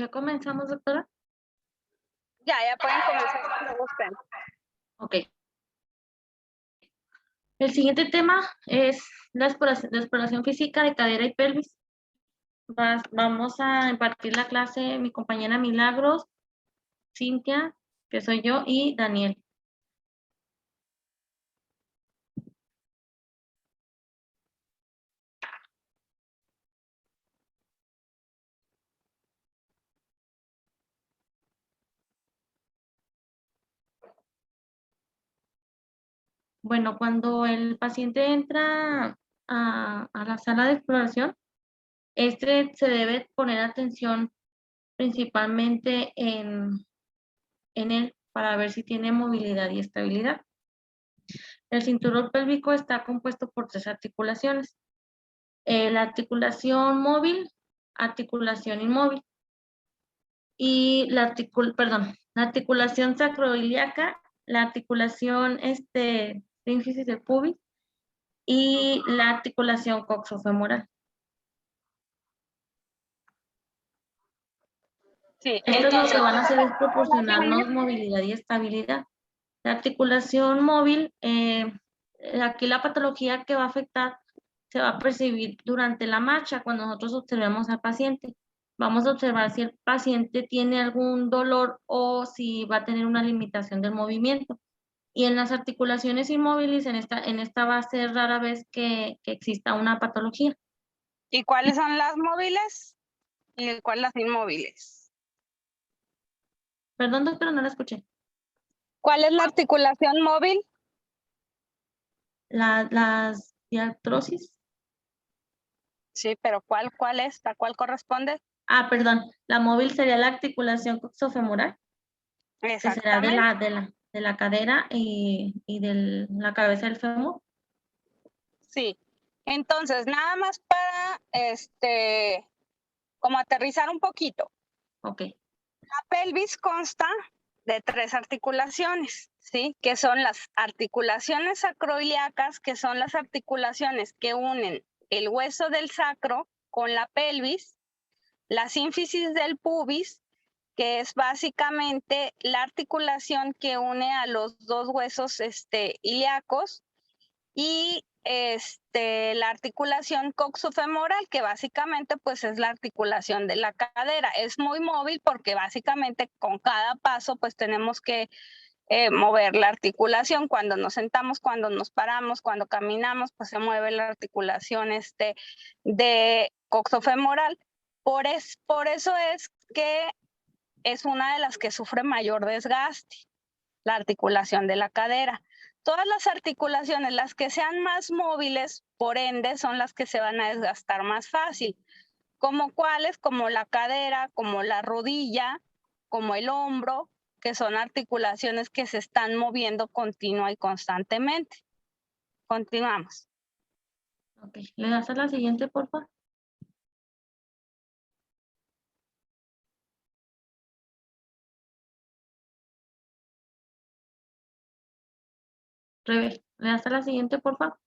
¿Ya comenzamos, doctora? Ya pueden comenzar cuando gusten. Ok. El siguiente tema es la exploración física de cadera y pelvis. Vamos a impartir la clase mi compañera Milagros, Cintia, que soy yo, y Daniel. Bueno, cuando el paciente entra a la sala de exploración, se debe poner atención principalmente en él para ver si tiene movilidad y estabilidad. El cinturón pélvico está compuesto por 3 articulaciones. La articulación móvil, articulación inmóvil y la articulación sacroiliaca, la articulación sínfisis del pubis y la articulación coxofemoral. Sí, Esto es lo que van a hacer es proporcionarnos entonces, movilidad y estabilidad. La articulación móvil, aquí la patología que va a afectar se va a percibir durante la marcha cuando nosotros observemos al paciente. Vamos a observar si el paciente tiene algún dolor o si va a tener una limitación del movimiento. Y en las articulaciones inmóviles, en esta va a ser rara vez que exista una patología. ¿y cuáles son las móviles y cuáles las inmóviles? Perdón, doctora, no la escuché. ¿Cuál es la articulación móvil? Las diartrosis. Sí, pero ¿cuál es? ¿A cuál corresponde? Perdón, la móvil sería la articulación coxofemoral, que será de Exactamente. la cadera y de la cabeza del fémur. Sí. Entonces, nada más para como aterrizar un poquito. Ok, La pelvis consta de 3 articulaciones, ¿sí? Que son las articulaciones sacroiliacas, que son las articulaciones que unen el hueso del sacro con la pelvis, la sínfisis del pubis, que es básicamente la articulación que une a los 2 huesos ilíacos, y la articulación coxofemoral, que básicamente pues es la articulación de la cadera. Es muy móvil porque básicamente con cada paso pues tenemos que mover la articulación. Cuando nos sentamos, cuando nos paramos, cuando caminamos, pues se mueve la articulación de coxofemoral. Por eso es que es una de las que sufre mayor desgaste, la articulación de la cadera. Todas las articulaciones, las que sean más móviles, por ende, son las que se van a desgastar más fácil. ¿Como cuáles? Como la cadera, como la rodilla, como el hombro, que son articulaciones que se están moviendo continua y constantemente. Continuamos. ok. ¿Le das a la siguiente, por favor? Revés. ¿Le das a la siguiente, por favor?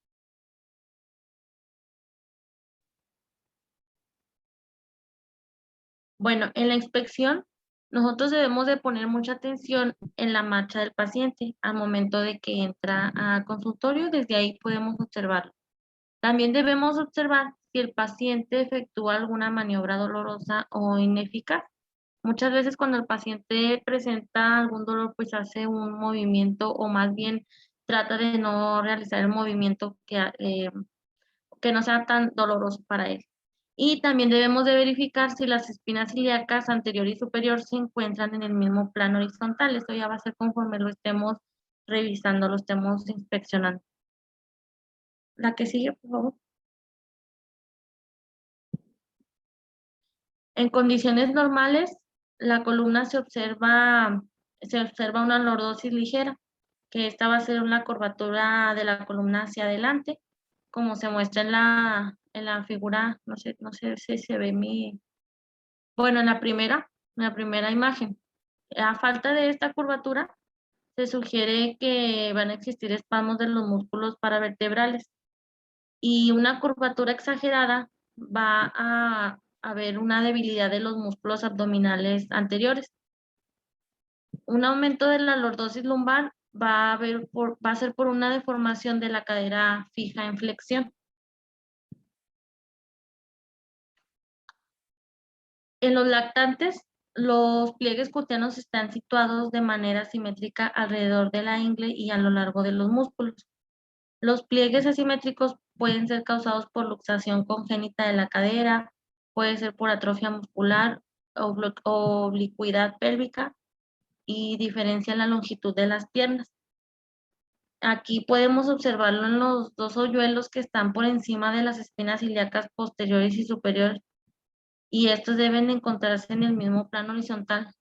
Bueno, en la inspección, nosotros debemos de poner mucha atención en la marcha del paciente al momento de que entra a consultorio, desde ahí podemos observarlo. También debemos observar si el paciente efectúa alguna maniobra dolorosa o ineficaz. Muchas veces cuando el paciente presenta algún dolor, pues hace un movimiento o más bien trata de no realizar el movimiento que no sea tan doloroso para él. Y también debemos de verificar si las espinas ilíacas anterior y superior se encuentran en el mismo plano horizontal. Esto ya va a ser conforme lo estemos revisando, lo estemos inspeccionando. La que sigue, por favor. En condiciones normales, la columna se observa una lordosis ligera, que esta va a ser una curvatura de la columna hacia adelante, como se muestra en la figura, no sé si se ve bueno, en la primera imagen. A falta de esta curvatura, se sugiere que van a existir espasmos de los músculos paravertebrales y una curvatura exagerada va haber una debilidad de los músculos abdominales anteriores. Un aumento de la lordosis lumbar va a ser por una deformación de la cadera fija en flexión. En los lactantes, los pliegues cutáneos están situados de manera simétrica alrededor de la ingle y a lo largo de los músculos. Los pliegues asimétricos pueden ser causados por luxación congénita de la cadera, puede ser por atrofia muscular o oblicuidad pélvica y diferencia en la longitud de las piernas. Aquí podemos observarlo en los dos hoyuelos que están por encima de las espinas ilíacas posteriores y superiores, y estos deben de encontrarse en el mismo plano horizontal.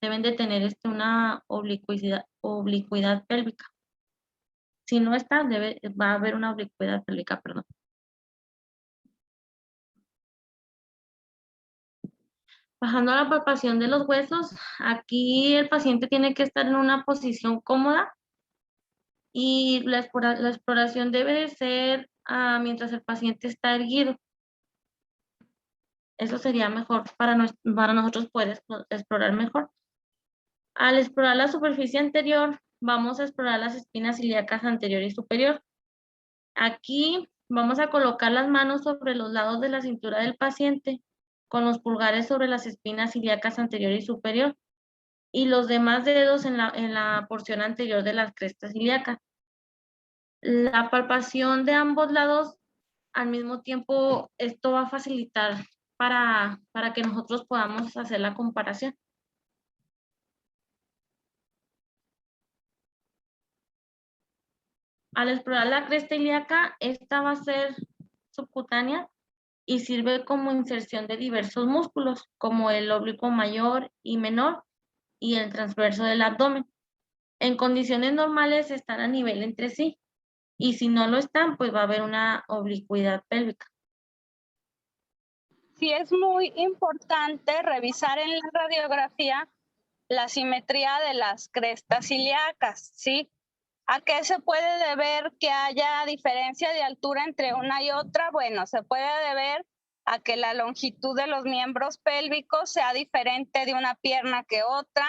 Deben de tener una oblicuidad pélvica. Si no está, va a haber una oblicuidad pélvica, perdón. Bajando a la palpación de los huesos, aquí el paciente tiene que estar en una posición cómoda y la exploración debe de ser mientras el paciente está erguido. Eso sería mejor para nosotros poder explorar mejor. Al explorar la superficie anterior, vamos a explorar las espinas ilíacas anterior y superior. Aquí vamos a colocar las manos sobre los lados de la cintura del paciente, con los pulgares sobre las espinas ilíacas anterior y superior, y los demás dedos en la porción anterior de las crestas ilíacas. La palpación de ambos lados al mismo tiempo, esto va a facilitar para que nosotros podamos hacer la comparación. Al explorar la cresta ilíaca, esta va a ser subcutánea y sirve como inserción de diversos músculos, como el oblicuo mayor y menor y el transverso del abdomen. En condiciones normales están a nivel entre sí, y si no lo están, pues va a haber una oblicuidad pélvica. Sí, es muy importante revisar en la radiografía la simetría de las crestas ilíacas, ¿sí? ¿A qué se puede deber que haya diferencia de altura entre una y otra? Bueno, se puede deber a que la longitud de los miembros pélvicos sea diferente de una pierna que otra.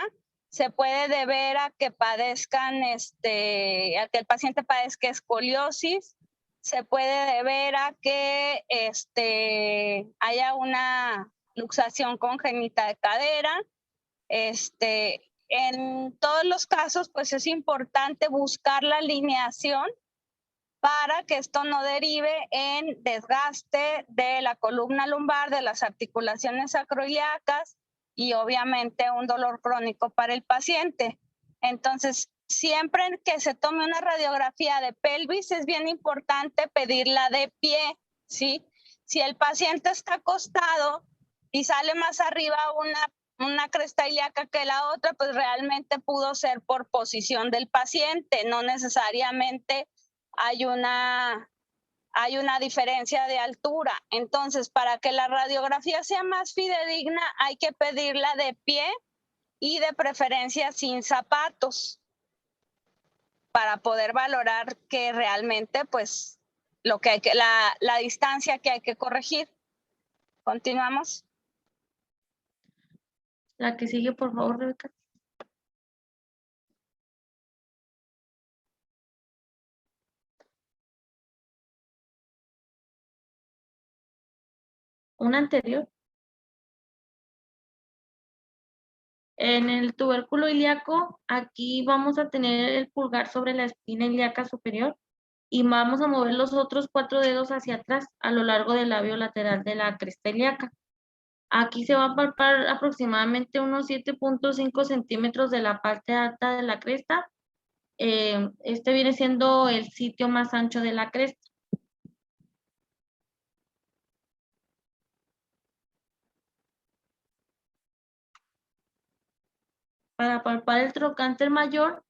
Se puede deber a que padezcan, a que el paciente padezca escoliosis. Se puede deber a que haya una luxación congénita de cadera. En todos los casos, pues es importante buscar la alineación para que esto no derive en desgaste de la columna lumbar, de las articulaciones sacroiliacas y obviamente un dolor crónico para el paciente. Entonces, siempre que se tome una radiografía de pelvis es bien importante pedirla de pie, ¿sí? Si el paciente está acostado y sale más arriba una cresta ilíaca que la otra, pues realmente pudo ser por posición del paciente, no necesariamente hay una diferencia de altura. Entonces, para que la radiografía sea más fidedigna, hay que pedirla de pie y de preferencia sin zapatos para poder valorar que realmente, pues, la distancia que hay que corregir. Continuamos. La que sigue, por favor, Rebeca. Una anterior. En el tubérculo ilíaco, aquí vamos a tener el pulgar sobre la espina ilíaca superior y vamos a mover los otros 4 dedos hacia atrás a lo largo del labio lateral de la cresta ilíaca. Aquí se va a palpar aproximadamente unos 7.5 centímetros de la parte alta de la cresta. Este viene siendo el sitio más ancho de la cresta. Para palpar el trocánter mayor,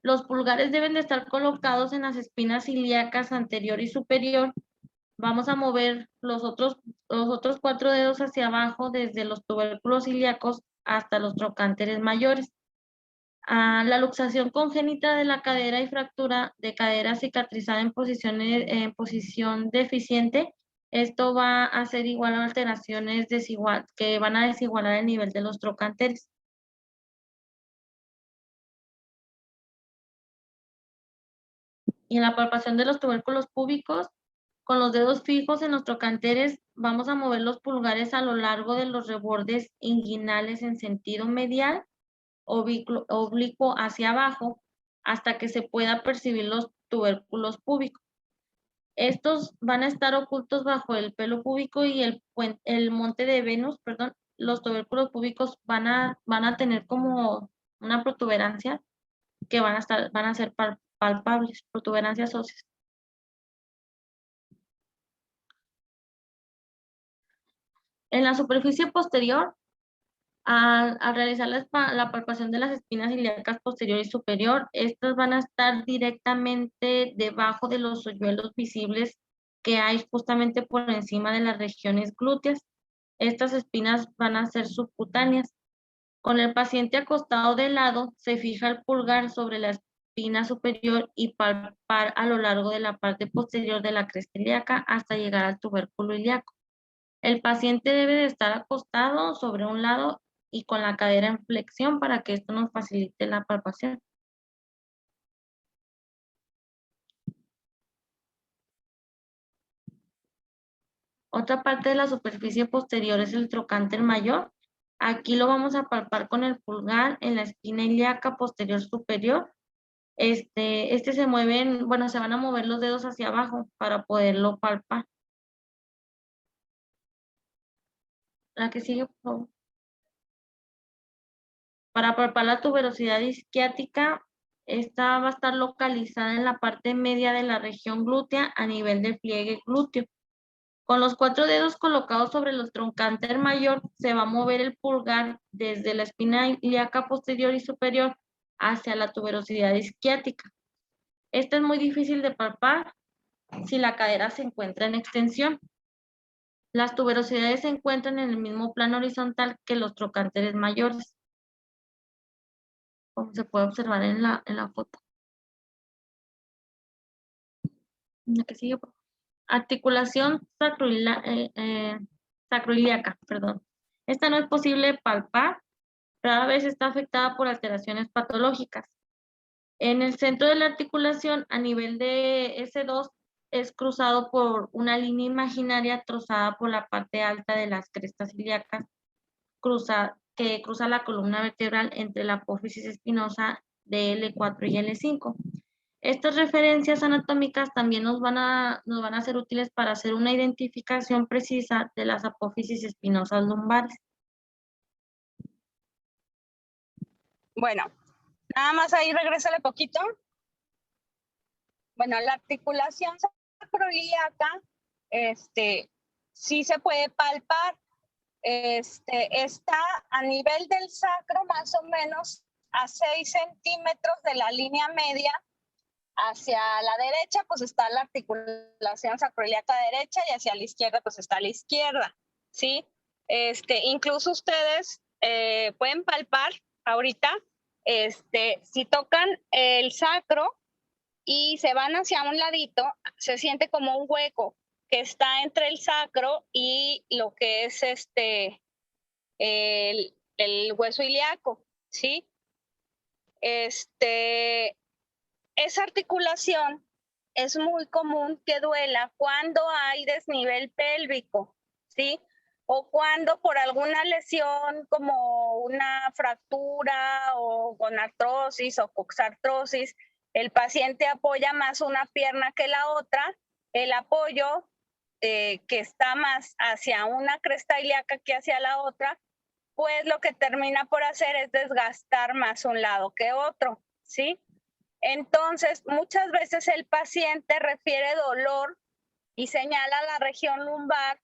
los pulgares deben de estar colocados en las espinas ilíacas anterior y superior. Vamos a mover los otros 4 dedos hacia abajo desde los tubérculos ilíacos hasta los trocánteres mayores. La luxación congénita de la cadera y fractura de cadera cicatrizada en posición deficiente Esto va a ser igual a alteraciones que van a desigualar el nivel de los trochanteres. Y en la palpación de los tubérculos púbicos, con los dedos fijos en los trochanteres, vamos a mover los pulgares a lo largo de los rebordes inguinales en sentido medial, oblicuo hacia abajo, hasta que se pueda percibir los tubérculos púbicos. Estos van a estar ocultos bajo el pelo púbico y el monte de Venus, perdón. Los tubérculos púbicos van a tener como una protuberancia que van a ser palpables, protuberancias óseas. En la superficie posterior, al realizar la palpación de las espinas ilíacas posterior y superior, estas van a estar directamente debajo de los hoyuelos visibles que hay justamente por encima de las regiones glúteas. Estas espinas van a ser subcutáneas. Con el paciente acostado de lado, se fija el pulgar sobre la espina superior y palpar a lo largo de la parte posterior de la cresta ilíaca hasta llegar al tubérculo ilíaco. El paciente debe de estar acostado sobre un lado y con la cadera en flexión para que esto nos facilite la palpación. Otra parte de la superficie posterior es el trocánter mayor. Aquí lo vamos a palpar con el pulgar en la espina ilíaca posterior superior. Se mueven, bueno, se van a mover los dedos hacia abajo para poderlo palpar. La que sigue, por favor. Para palpar la tuberosidad isquiática, esta va a estar localizada en la parte media de la región glútea a nivel del pliegue glúteo. Con los 4 dedos colocados sobre los trocánter mayor, se va a mover el pulgar desde la espina ilíaca posterior y superior hacia la tuberosidad isquiática. Esta es muy difícil de palpar si la cadera se encuentra en extensión. Las tuberosidades se encuentran en el mismo plano horizontal que los trocánteres mayores, como se puede observar en la foto. La que sigue, articulación sacroiliaca, perdón. Esta no es posible palpar, rara vez está afectada por alteraciones patológicas. En el centro de la articulación, a nivel de S2, es cruzado por una línea imaginaria trazada por la parte alta de las crestas ilíacas, que cruza la columna vertebral entre la apófisis espinosa de L4 y L5. Estas referencias anatómicas también nos van a ser útiles para hacer una identificación precisa de las apófisis espinosas lumbares. Bueno, nada más ahí regrésale poquito. Bueno, la articulación sacroiliaca, sí se puede palpar. Está a nivel del sacro, más o menos a 6 centímetros de la línea media. Hacia la derecha, pues está la articulación sacroiliaca derecha y hacia la izquierda, pues está la izquierda, ¿sí? Incluso ustedes pueden palpar ahorita, si tocan el sacro y se van hacia un ladito, se siente como un hueco que está entre el sacro y lo que es el hueso ilíaco, ¿sí? Esa articulación es muy común que duela cuando hay desnivel pélvico, ¿sí? O cuando por alguna lesión como una fractura o gonartrosis o coxartrosis, el paciente apoya más una pierna que la otra, el apoyo que está más hacia una cresta ilíaca que hacia la otra, pues lo que termina por hacer es desgastar más un lado que otro, ¿sí? Entonces, muchas veces el paciente refiere dolor y señala la región lumbar,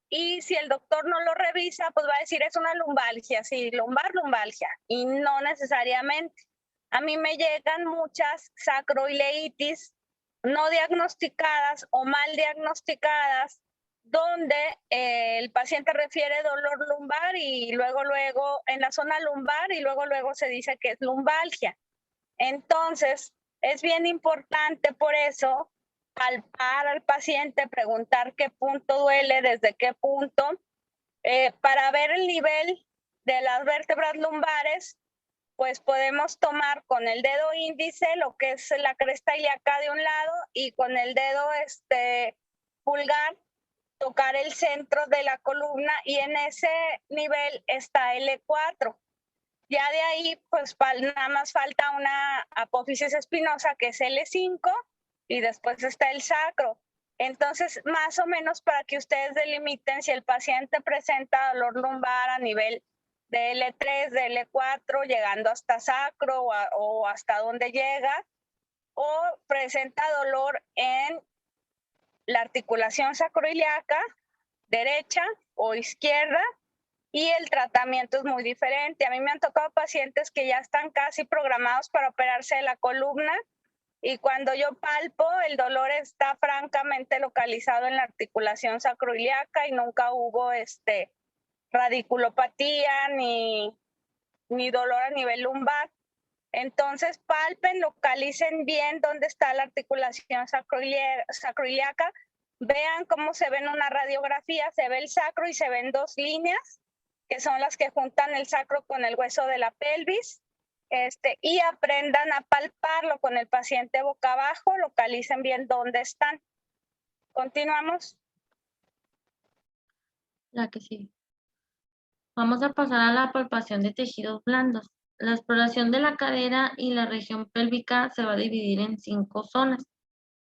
y si el doctor no lo revisa, pues va a decir es una lumbalgia, sí, lumbalgia, y no necesariamente. A mí me llegan muchas sacroileitis no diagnosticadas o mal diagnosticadas, donde el paciente refiere dolor lumbar y luego en la zona lumbar y luego se dice que es lumbalgia. Entonces, es bien importante por eso palpar al paciente, preguntar qué punto duele, desde qué punto, para ver el nivel de las vértebras lumbares, pues podemos tomar con el dedo índice lo que es la cresta ilíaca de un lado y con el dedo pulgar tocar el centro de la columna y en ese nivel está L4. Ya de ahí, pues nada más falta una apófisis espinosa que es L5 y después está el sacro. Entonces, más o menos para que ustedes delimiten si el paciente presenta dolor lumbar a nivel de L3, de L4, llegando hasta sacro o hasta donde llega, o presenta dolor en la articulación sacroiliaca, derecha o izquierda, y el tratamiento es muy diferente. A mí me han tocado pacientes que ya están casi programados para operarse de la columna y cuando yo palpo, el dolor está francamente localizado en la articulación sacroiliaca y nunca hubo radiculopatía ni dolor a nivel lumbar. Entonces palpen, localicen bien dónde está la articulación sacroiliaca, vean cómo se ve en una radiografía, se ve el sacro y se ven dos líneas que son las que juntan el sacro con el hueso de la pelvis, y aprendan a palparlo con el paciente boca abajo, localicen bien dónde están. Continuamos. La que sigue. Vamos a pasar a la palpación de tejidos blandos. La exploración de la cadera y la región pélvica se va a dividir en 5 zonas.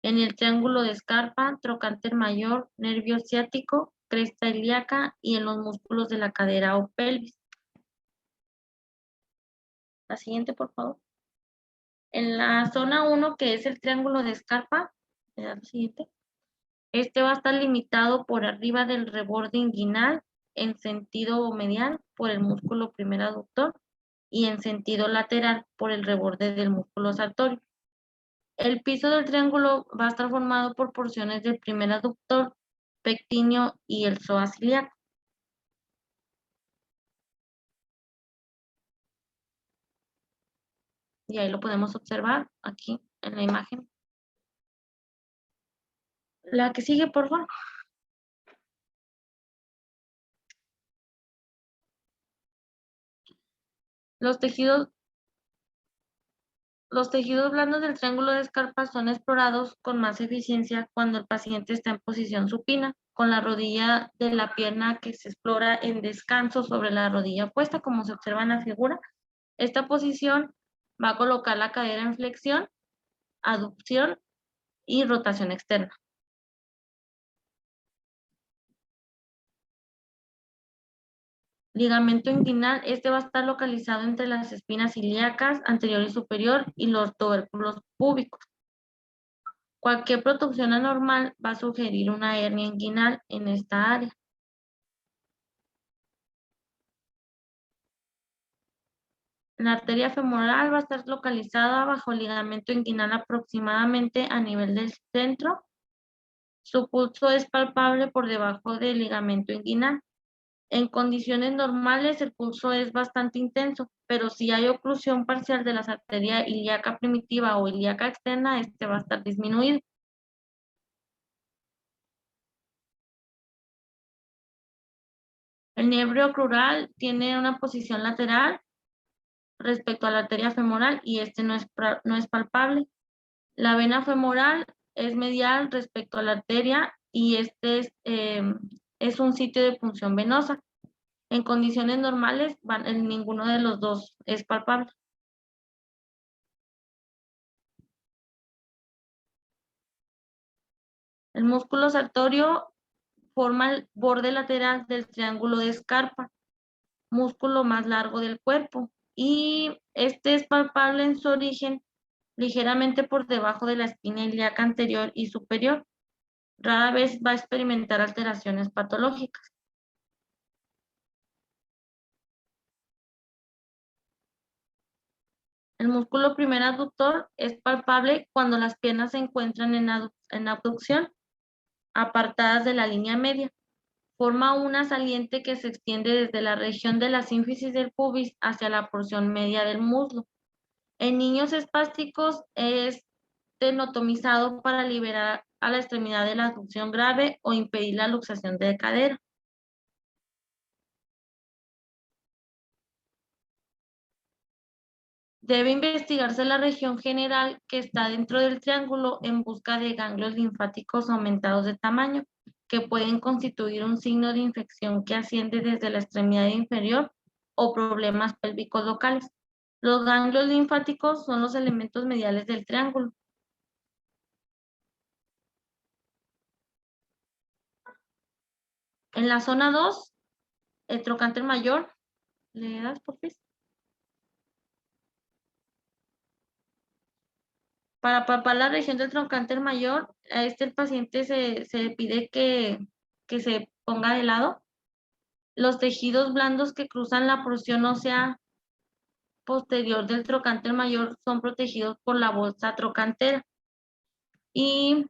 En el triángulo de Scarpa, trocánter mayor, nervio ciático, cresta ilíaca y en los músculos de la cadera o pelvis. La siguiente, por favor. En la zona 1, que es el triángulo de Scarpa, la siguiente, este va a estar limitado por arriba del reborde inguinal en sentido medial por el músculo primer aductor y en sentido lateral por el reborde del músculo sartorio. El piso del triángulo va a estar formado por porciones del primer aductor, pectíneo y el psoas ilíaco. Y ahí lo podemos observar aquí en la imagen. La que sigue, por favor. Los tejidos blandos del triángulo de Scarpa son explorados con más eficiencia cuando el paciente está en posición supina, con la rodilla de la pierna que se explora en descanso sobre la rodilla opuesta, como se observa en la figura. Esta posición va a colocar la cadera en flexión, aducción y rotación externa. Ligamento inguinal, este va a estar localizado entre las espinas ilíacas anterior y superior y los tubérculos púbicos. Cualquier protrusión anormal va a sugerir una hernia inguinal en esta área. La arteria femoral va a estar localizada bajo el ligamento inguinal aproximadamente a nivel del centro. Su pulso es palpable por debajo del ligamento inguinal. En condiciones normales el pulso es bastante intenso, pero si hay oclusión parcial de la arteria ilíaca primitiva o ilíaca externa, este va a estar disminuido. El nervio crural tiene una posición lateral respecto a la arteria femoral y este no es palpable. La vena femoral es medial respecto a la arteria y este es un sitio de punción venosa. En condiciones normales, ninguno de los dos es palpable. El músculo sartorio forma el borde lateral del triángulo de Scarpa, músculo más largo del cuerpo, y este es palpable en su origen ligeramente por debajo de la espina ilíaca anterior y superior. Rara vez va a experimentar alteraciones patológicas. El músculo primer aductor es palpable cuando las piernas se encuentran en abducción, apartadas de la línea media. Forma una saliente que se extiende desde la región de la sínfisis del pubis hacia la porción media del muslo. En niños espásticos es tenotomizado para a la extremidad de la abducción grave o impedir la luxación de cadera. Debe investigarse la región general que está dentro del triángulo en busca de ganglios linfáticos aumentados de tamaño, que pueden constituir un signo de infección que asciende desde la extremidad inferior o problemas pélvicos locales. Los ganglios linfáticos son los elementos mediales del triángulo. En la zona 2, el trocánter mayor, ¿le das por favor? Para palpar la región del trocánter mayor, a el paciente se le pide que se ponga de lado. Los tejidos blandos que cruzan la porción ósea posterior del trocánter mayor son protegidos por la bolsa trocantera. Y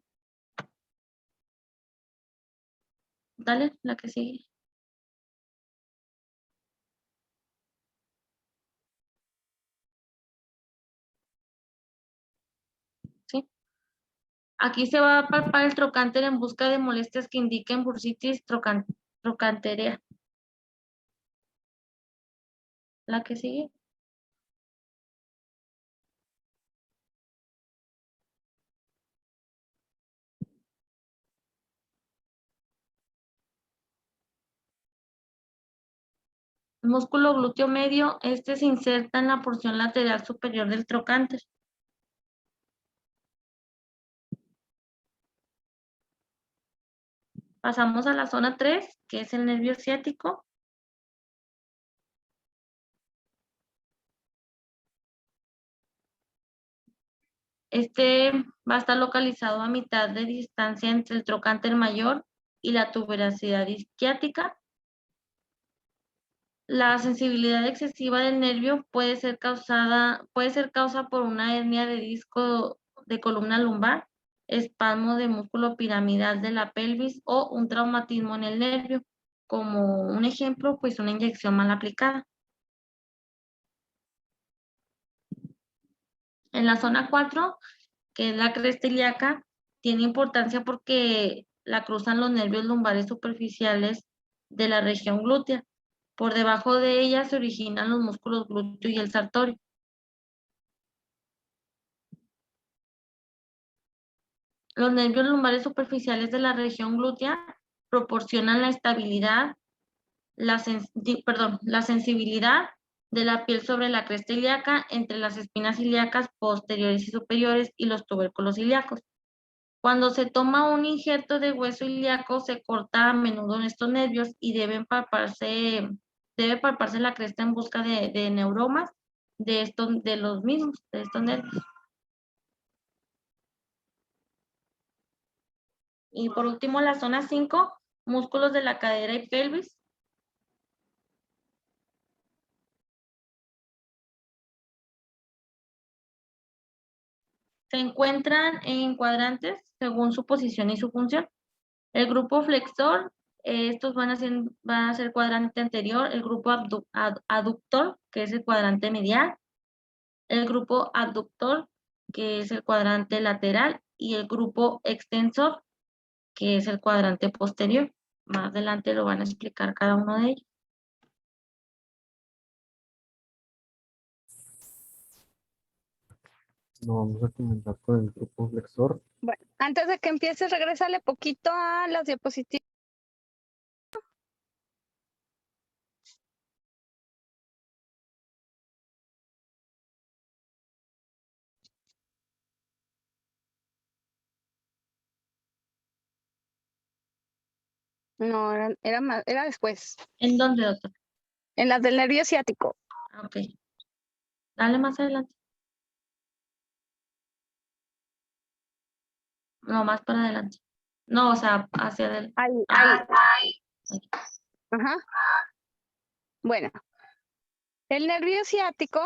dale, la que sigue. ¿Sí? Aquí se va a palpar el trocánter en busca de molestias que indiquen bursitis trocanterea. La que sigue. El músculo glúteo medio, se inserta en la porción lateral superior del trocánter. Pasamos a la zona 3, que es el nervio ciático. Va a estar localizado a mitad de distancia entre el trocánter mayor y la tuberosidad isquiática. La sensibilidad excesiva del nervio puede ser causa por una hernia de disco de columna lumbar, espasmo de músculo piramidal de la pelvis o un traumatismo en el nervio. Como un ejemplo, pues una inyección mal aplicada. En la zona 4, que es la cresta ilíaca, tiene importancia porque la cruzan los nervios lumbares superficiales de la región glútea. Por debajo de ella se originan los músculos glúteo y el sartorio. Los nervios lumbares superficiales de la región glútea proporcionan la estabilidad, la sensibilidad de la piel sobre la cresta ilíaca entre las espinas ilíacas posteriores y superiores y los tubérculos ilíacos. Cuando se toma un injerto de hueso ilíaco, se corta a menudo en estos nervios y debe palparse la cresta en busca de neuromas de estos nervios. Y por último, la zona 5, músculos de la cadera y pelvis. Se encuentran en cuadrantes según su posición y su función. El grupo flexor, estos van a ser cuadrante anterior, el grupo aductor, que es el cuadrante medial, el grupo abductor, que es el cuadrante lateral, y el grupo extensor, que es el cuadrante posterior. Más adelante lo van a explicar cada uno de ellos. Lo vamos a comenzar con el grupo flexor. Bueno, antes de que empieces, regrésale poquito a las diapositivas. No, era después. ¿En dónde, doctor? En las del nervio ciático. Ok. Dale más adelante. No, más para adelante. No, o sea, hacia adelante. Ahí. Ajá. Bueno, el nervio ciático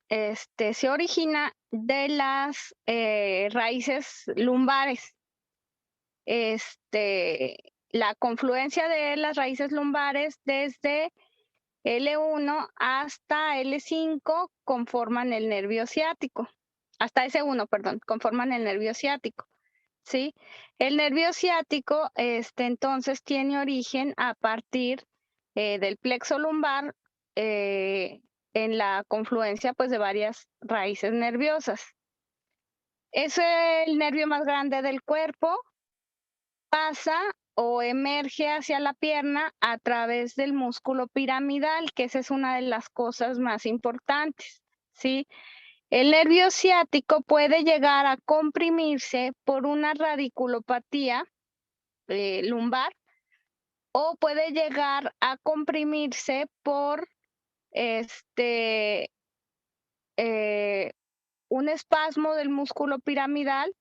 se origina de las raíces lumbares. La confluencia de las raíces lumbares desde L1 hasta L5 conforman el nervio ciático. Hasta S1, perdón, conforman el nervio ciático. ¿sí? El nervio ciático, entonces tiene origen a partir del plexo lumbar en la confluencia pues de varias raíces nerviosas. Es el nervio más grande del cuerpo, pasa o emerge hacia la pierna a través del músculo piramidal, que esa es una de las cosas más importantes, ¿sí? El nervio ciático puede llegar a comprimirse por una radiculopatía lumbar o puede llegar a comprimirse por este, eh, un espasmo del músculo piramidal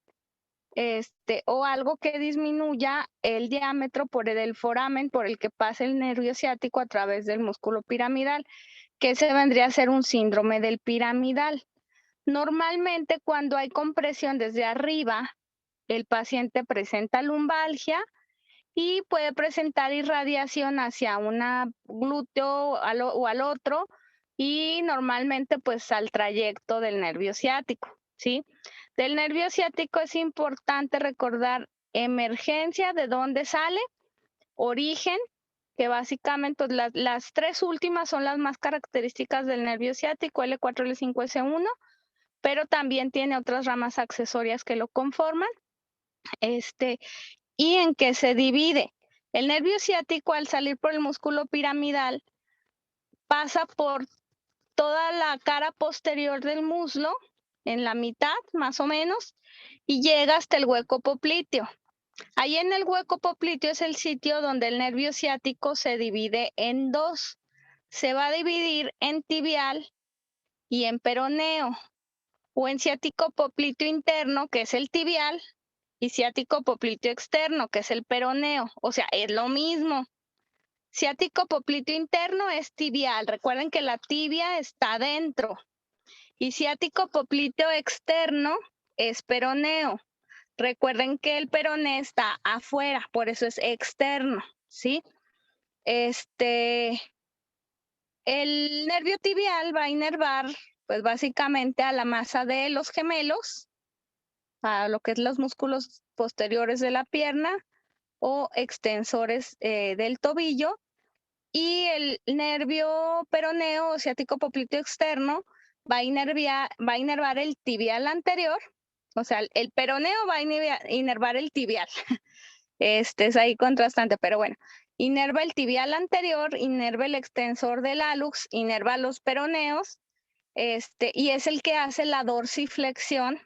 o algo que disminuya el diámetro por el foramen por el que pasa el nervio ciático a través del músculo piramidal, que se vendría a ser un síndrome del piramidal. Normalmente cuando hay compresión desde arriba, el paciente presenta lumbalgia y puede presentar irradiación hacia una glúteo o al otro y normalmente pues al trayecto del nervio ciático, ¿sí? Del nervio ciático es importante recordar emergencia, de dónde sale, origen, que básicamente las tres últimas son las más características del nervio ciático, L4, L5, S1, pero también tiene otras ramas accesorias que lo conforman, y en qué se divide. El nervio ciático, al salir por el músculo piramidal, pasa por toda la cara posterior del muslo, en la mitad más o menos, y llega hasta el hueco popliteo. Ahí en el hueco popliteo es el sitio donde el nervio ciático se divide en dos. Se va a dividir en tibial y en peroneo, o en ciático popliteo interno, que es el tibial, y ciático popliteo externo, que es el peroneo. O sea, es lo mismo. Ciático popliteo interno es tibial. Recuerden que la tibia está dentro. Y ciático popliteo externo es peroneo. Recuerden que el peroné está afuera, por eso es externo, ¿sí? El nervio tibial va a inervar, pues básicamente a la masa de los gemelos, a lo que es los músculos posteriores de la pierna o extensores del tobillo, y el nervio peroneo o ciático popliteo externo va a inervar el tibial anterior, o sea, el peroneo va a inervar el tibial. Es ahí contrastante, pero bueno, inerva el tibial anterior, inerva el extensor del hallux, inerva los peroneos, y es el que hace la dorsiflexión